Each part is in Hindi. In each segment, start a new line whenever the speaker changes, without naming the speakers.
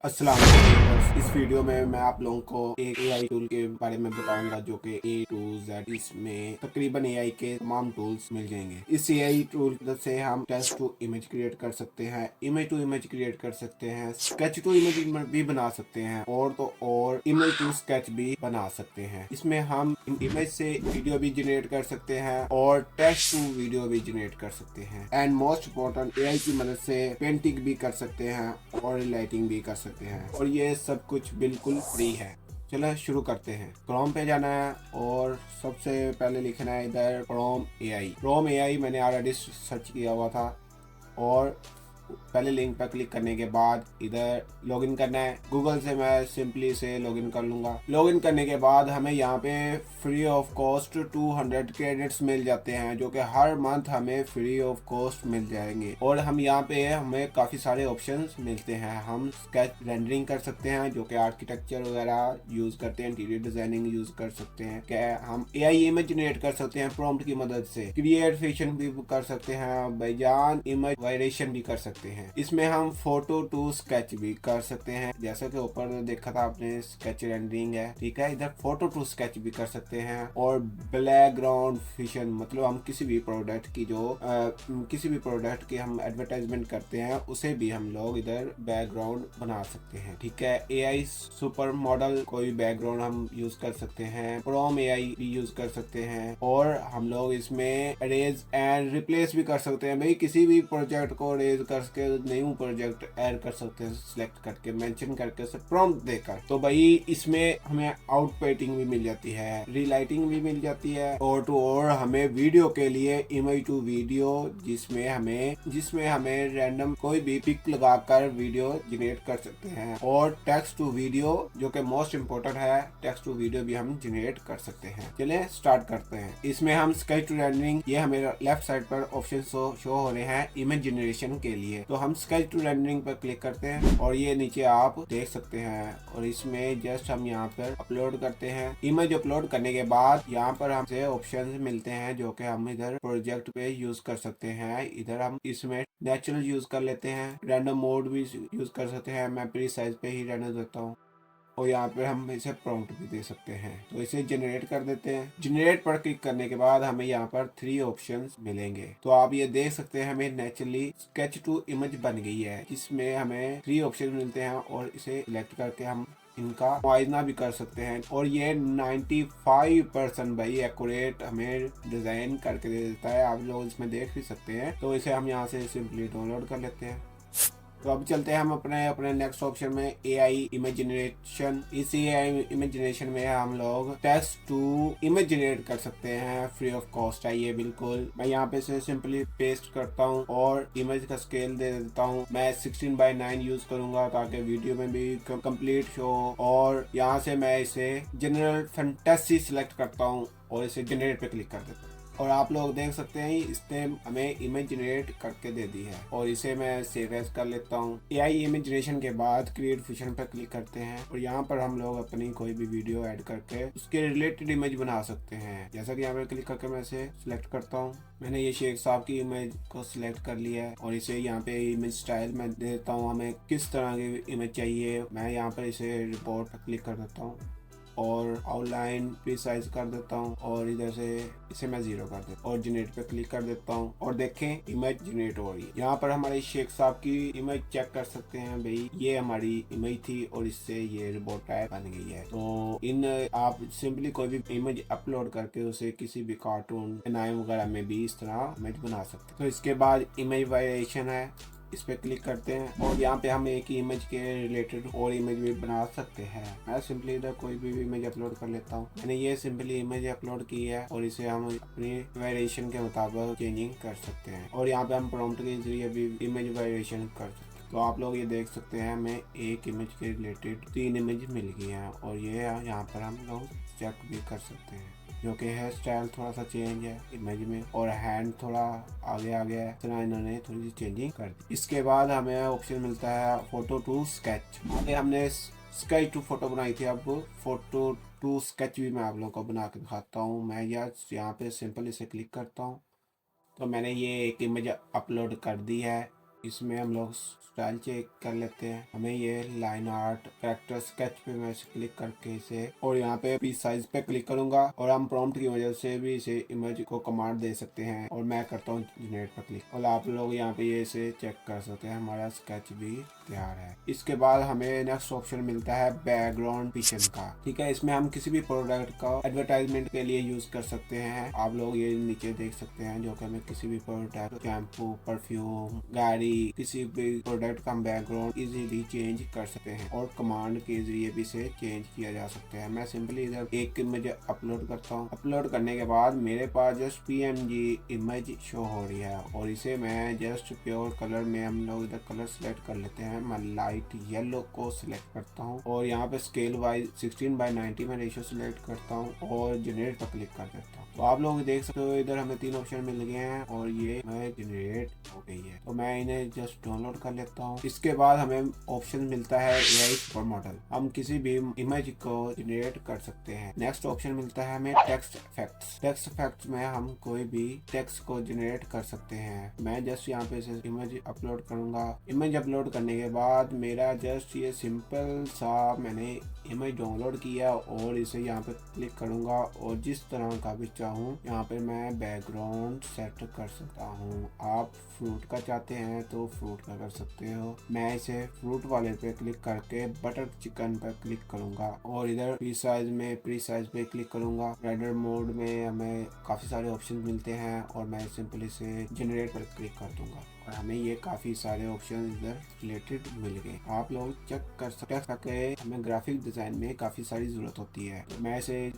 अस्सलाम वालेकुम। इस वीडियो में मैं आप लोगों को एक एआई टूल के बारे में बताऊंगा जो कि ए टू जेड इसमें तकरीबन एआई के तमाम टूल्स मिल जाएंगे। इस एआई टूल से हम टेक्स्ट टू इमेज क्रिएट कर सकते हैं, इमेज टू इमेज क्रिएट कर सकते हैं, स्केच टू इमेज भी बना सकते हैं और तो और इमेज टू स्केच भी बना सकते हैं। इसमें हम इमेज से वीडियो भी जनरेट कर सकते हैं और टेक्स्ट टू वीडियो भी जनरेट कर सकते हैं एंड मोस्ट इम्पोर्टेंट एआई की मदद से पेंटिंग भी कर सकते हैं और लाइटिंग भी कर सकते हैं और ये सब कुछ बिल्कुल फ्री है। चलो शुरू करते हैं। क्रोम पे जाना है और सबसे पहले लिखना है इधर क्रोम एआई मैंने ऑलरेडी सर्च किया हुआ था और पहले लिंक पर क्लिक करने के बाद इधर लॉगिन करना है। गूगल से मैं सिंपली से लॉगिन कर लूंगा। लॉगिन करने के बाद हमें यहाँ पे फ्री ऑफ कॉस्ट 200 क्रेडिट्स मिल जाते हैं जो कि हर मंथ हमें फ्री ऑफ कॉस्ट मिल जाएंगे और हम यहाँ पे हमें काफी सारे ऑप्शंस मिलते हैं। हम स्केच रेंडरिंग कर सकते हैं जो कि आर्किटेक्चर वगैरह यूज करते हैं, इंटीरियर डिजाइनिंग यूज कर सकते हैं, क्या हम एआई इमेज जनरेट कर सकते हैं प्रॉम्प्ट की मदद से, क्रिएट फिक्शन भी कर सकते हैं, बाईजान इमेज वायरेशन भी कर सकते हैं। इसमें हम फोटो टू स्केच भी कर सकते हैं, जैसे कि ऊपर देखा था आपने स्केच रेंडरिंग है, ठीक है। इधर फोटो टू स्केच भी कर सकते हैं और बैकग्राउंड फिशन मतलब हम किसी भी प्रोडक्ट की हम एडवर्टाइजमेंट करते हैं उसे भी हम लोग इधर बैकग्राउंड बना सकते हैं, ठीक है। एआई सुपर मॉडल कोई बैकग्राउंड हम यूज कर सकते हैं, क्रोम एआई भी यूज कर सकते हैं और हम लोग इसमें अरेज एंड रिप्लेस भी कर सकते हैं। भाई किसी भी प्रोजेक्ट को अरेज करके न्यू प्रोजेक्ट ऐड कर सकते हैं, सिलेक्ट करके मेंशन करके से प्रॉम्प्ट देकर। तो भाई इसमें हमें आउटपेटिंग भी मिल जाती है, रीलाइटिंग भी मिल जाती है और तो और हमें वीडियो के लिए इमेज टू वीडियो जिसमें हमें रैंडम कोई भी पिक लगाकर वीडियो जनरेट कर सकते हैं और टेक्स्ट टू वीडियो जो कि मोस्ट इम्पोर्टेंट है, टेक्स्ट टू वीडियो भी हम जनरेट कर सकते हैं। चलिए स्टार्ट करते हैं। इसमें हम स्केच टू रेंडरिंग, ये हमें लेफ्ट साइड पर ऑप्शन शो हो रहे हैं इमेज जनरेशन के लिए, तो हम स्केच टू रेंडरिंग पर क्लिक करते हैं और ये नीचे आप देख सकते हैं और इसमें जस्ट हम यहाँ पर अपलोड करते हैं। इमेज अपलोड करने के बाद यहाँ पर हमसे ऑप्शन मिलते हैं जो कि हम इधर प्रोजेक्ट पे यूज कर सकते हैं। इधर हम इसमें नेचुरल यूज कर लेते हैं, रैंडम मोड भी यूज कर सकते हैं, मैं प्री साइज पे ही रहने देता हूँ और यहाँ पे हम इसे प्रॉम्प्ट भी दे सकते हैं। तो इसे जनरेट कर देते हैं। जनरेट पर क्लिक करने के बाद हमें यहाँ पर 3 ऑप्शंस मिलेंगे। तो आप ये देख सकते हैं हमें नेचुरली स्केच टू इमेज बन गई है, जिसमें हमें 3 ऑप्शन मिलते हैं और इसे सिलेक्ट करके हम इनका मुआयना भी कर सकते हैं और ये 95% भाई एक्यूरेट हमें डिजाइन करके दे देता है। आप लोग इसमें देख भी सकते हैं। तो इसे हम यहाँ से सिंपली डाउनलोड कर लेते हैं। तो अब चलते हैं हम अपने नेक्स्ट ऑप्शन में एआई इमेज जनरेशन। इस एआई इमेज जनरेशन में हम लोग टेक्स्ट टू इमेज जनरेट कर सकते हैं, फ्री ऑफ कॉस्ट है ये बिल्कुल। मैं यहाँ पे से सिंपली पेस्ट करता हूँ और इमेज का स्केल दे देता हूँ। मैं 16:9 यूज करूंगा ताकि वीडियो में भी कंप्लीट शो हो और यहाँ से मैं इसे जनरल फैंटेसी सिलेक्ट करता हूँ और इसे जनरेट पे क्लिक कर देता हूँ और आप लोग देख सकते हैं इसने हमें इमेज जनरेट करके दे दी है और इसे मैं सेव एज कर लेता हूँ। एआई इमेज जनरेशन के बाद क्रिएट फिक्शन पर क्लिक करते हैं और यहाँ पर हम लोग अपनी कोई भी वीडियो ऐड करके उसके रिलेटेड इमेज बना सकते हैं। जैसा कि यहाँ पर क्लिक करके मैं इसे सिलेक्ट करता हूँ। मैंने ये शेख साहब की इमेज को सिलेक्ट कर लिया है और इसे यहाँ पे इमेज स्टाइल में देता हूँ हमें किस तरह की इमेज चाहिए। मैं यहाँ पर इसे रिपोर्ट पर क्लिक कर देता हूँ और आउटलाइन प्रीसाइज कर देता हूँ और इधर से इसे मैं 0 कर देता हूँ और जनरेट पे क्लिक कर देता हूँ और देखें इमेज जनरेट हो रही है। यहाँ पर हमारे शेख साहब की इमेज चेक कर सकते हैं। भाई ये हमारी इमेज थी और इससे ये रोबोट टाइप बन गई है। तो इन आप सिंपली कोई भी इमेज अपलोड करके उसे किसी भी कार्टून नाम वगैरह में भी इस तरह इमेज बना सकते हैं। तो इसके बाद इमेज वायरेशन है, इस पे क्लिक करते हैं और यहाँ पे हम एक ही इमेज के रिलेटेड और इमेज भी बना सकते हैं। मैं सिंपली इधर कोई भी इमेज अपलोड कर लेता हूँ। मैंने ये सिंपली इमेज अपलोड की है और इसे हम अपनी वेरिएशन के मुताबिक चेंजिंग कर सकते हैं और यहाँ पे हम प्रॉम्प्ट के जरिए भी इमेज वेरिएशन कर सकते हैं। तो आप लोग ये देख सकते हैं हमें एक इमेज के रिलेटेड 3 इमेज मिल गई हैं और ये यहाँ पर हम लोग चेक भी कर सकते हैं जो कि हेयर स्टाइल थोड़ा सा चेंज है इमेज में और हैंड थोड़ा आगे आ गया है, इतना इन्होंने थोड़ी सी चेंजिंग कर दी। इसके बाद हमें ऑप्शन मिलता है फोटो टू स्केच। आगे हमने स्केच टू फोटो बनाई थी, अब फोटो टू स्केच भी मैं आप लोगों को बना के दिखाता हूँ। मैं यहाँ पे सिंपल इसे क्लिक करता हूँ तो मैंने ये एक इमेज अपलोड कर दी है इसमें हम लोग स्टाइल चेक कर लेते हैं। हमें ये लाइन आर्ट कैरेक्टर स्केच पे मैं क्लिक करके इसे, और यहाँ पे पीस साइज पे क्लिक करूंगा, और हम प्रॉम्प्ट की वजह से भी इसे इमेज को कमांड दे सकते हैं। और मैं करता हूँ जनरेट पर क्लिक, और आप लोग यहाँ पे ये इसे चेक कर सकते हैं। हमारा स्केच भी तैयार है। इसके बाद हमें नेक्स्ट ऑप्शन मिलता है बैकग्राउंड पिक्चर का। ठीक है, इसमें हम किसी भी प्रोडक्ट का एडवर्टाइजमेंट के लिए यूज कर सकते हैं। आप लोग ये नीचे देख सकते हैं, जो कि हमें किसी भी प्रोडक्ट, शैम्पू, परफ्यूम, गाड़ी, किसी भी प्रोडक्ट का बैकग्राउंड इजीली चेंज कर सकते हैं, और कमांड के जरिए भी इसे चेंज किया जा सकता है। मैं सिंपली इधर एक इमेज अपलोड करता हूँ। अपलोड करने के बाद मेरे पास जस्ट PNG इमेज शो हो रही है, और इसे मैं जस्ट प्योर कलर में हम लोग इधर कलर सेलेक्ट कर लेते हैं। मैं लाइट येलो को सिलेक्ट करता हूँ, और यहाँ पे स्केल वाइज 16:90 में रेशियो सिलेक्ट करता हूँ, और जनरेट पर क्लिक कर देता हूँ। तो आप लोग देख सकते हो इधर हमें 3 ऑप्शन मिल गए हैं, और ये जनरेट हो गई है। तो मैं इन्हें जस्ट डाउनलोड कर लेता हूँ। इसके बाद हमें ऑप्शन मिलता है AI सुपर मॉडल। हम किसी भी इमेज को जनरेट कर सकते हैं। नेक्स्ट ऑप्शन मिलता है हमें टेक्स्ट इफेक्ट्स। टेक्स्ट इफेक्ट्स में हम कोई भी टेक्स्ट को जनरेट कर सकते हैं। मैं जस्ट यहाँ पे इमेज अपलोड करूंगा। इमेज अपलोड करने के बाद मेरा जस्ट ये सिंपल सा मैंने इमेज डाउनलोड किया, और इसे यहाँ पे क्लिक करूंगा, और जिस तरह का भी चाहूँ यहाँ पे मैं बैकग्राउंड सेट कर सकता हूँ। आप फ्रूट का चाहते हैं तो फ्रूट का कर सकते हो। मैं इसे फ्रूट वाले पे क्लिक करके बटर चिकन पर क्लिक करूंगा, और इधर प्री साइज पे क्लिक करूंगा। रेंडर मोड में हमें काफी सारे ऑप्शन मिलते हैं, और मैं सिंपली से जनरेट पर क्लिक कर दूंगा, और हमें ये काफी सारे ऑप्शन इधर रिलेटेड मिल गए। आप लोग चेक कर सकते हैं। हमें ग्राफिक डिजाइन में काफी सारी जरूरत होती है, तो मैं इसे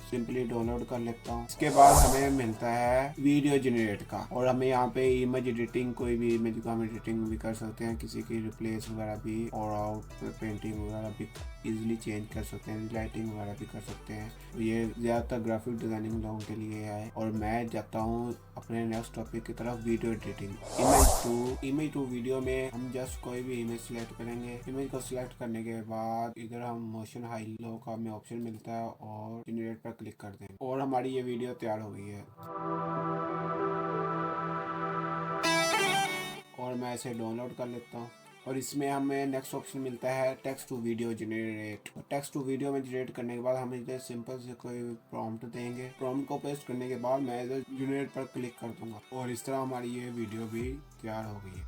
सिंपली डाउनलोड कर लेता हूँ। इसके बाद हमें मिलता है वीडियो जनरेट का, और हमें यहाँ पे इमेज एडिटिंग, कोई भी इमेज को हम एडिटिंग भी कर सकते हैं, किसी की रिप्लेस वगैरह भी, और आउट पेंटिंग वगैरह भी इजीली चेंज कर सकते हैं, लाइटिंग वगैरह भी कर सकते हैं। तो ये ज़्यादातर ग्राफिक डिजाइनिंग लोगों के लिए है। और मैं जाता हूँ अपने नेक्स्ट टॉपिक की तरफ, video editing. Image to video में हम जस्ट कोई भी इमेज सिलेक्ट करेंगे। इमेज को सिलेक्ट करने के बाद इधर हम मोशन हाई लो का हमें ऑप्शन मिलता है, और जनरेट पर क्लिक कर देंगे, और हमारी ये वीडियो तैयार हो गई है। और मैं इसे डाउनलोड कर लेता हूँ, और इसमें हमें नेक्स्ट ऑप्शन मिलता है text to video generate. Text to video में जनरेट करने के बाद हम इधर सिंपल से कोई प्रॉम्प्ट देंगे। प्रॉम्प्ट को पेस्ट करने के बाद मैं इधर जनरेट पर क्लिक कर दूंगा, और इस तरह हमारी ये वीडियो भी तैयार हो गई है।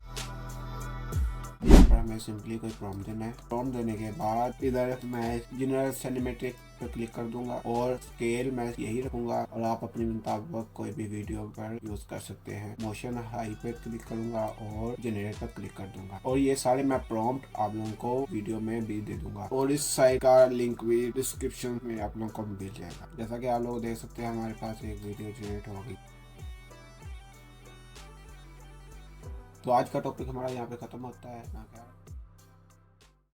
यहाँ पर हमें सिंपली कोई प्रॉम्प्ट देना है। प्रॉम्प्ट देने के बाद इधर मैं जनरल सिनेमैटिक पर क्लिक कर दूंगा, और स्केल मैं यही रखूंगा, और आप अपने मुताबिक कोई भी वीडियो पर यूज कर सकते हैं। मोशन हाई पे क्लिक करूंगा, और जनरेट पर क्लिक कर दूंगा, और ये सारे मैं प्रॉम्प्ट आप लोगों को वीडियो में भी दे दूंगा, और इस साइट का लिंक भी डिस्क्रिप्शन में आप लोगों को मिल जाएगा। जैसा कि आप लोग देख सकते हैं हमारे पास एक वीडियो जनरेट हो गई। तो आज का टॉपिक हमारा यहाँ पे खत्म होता है।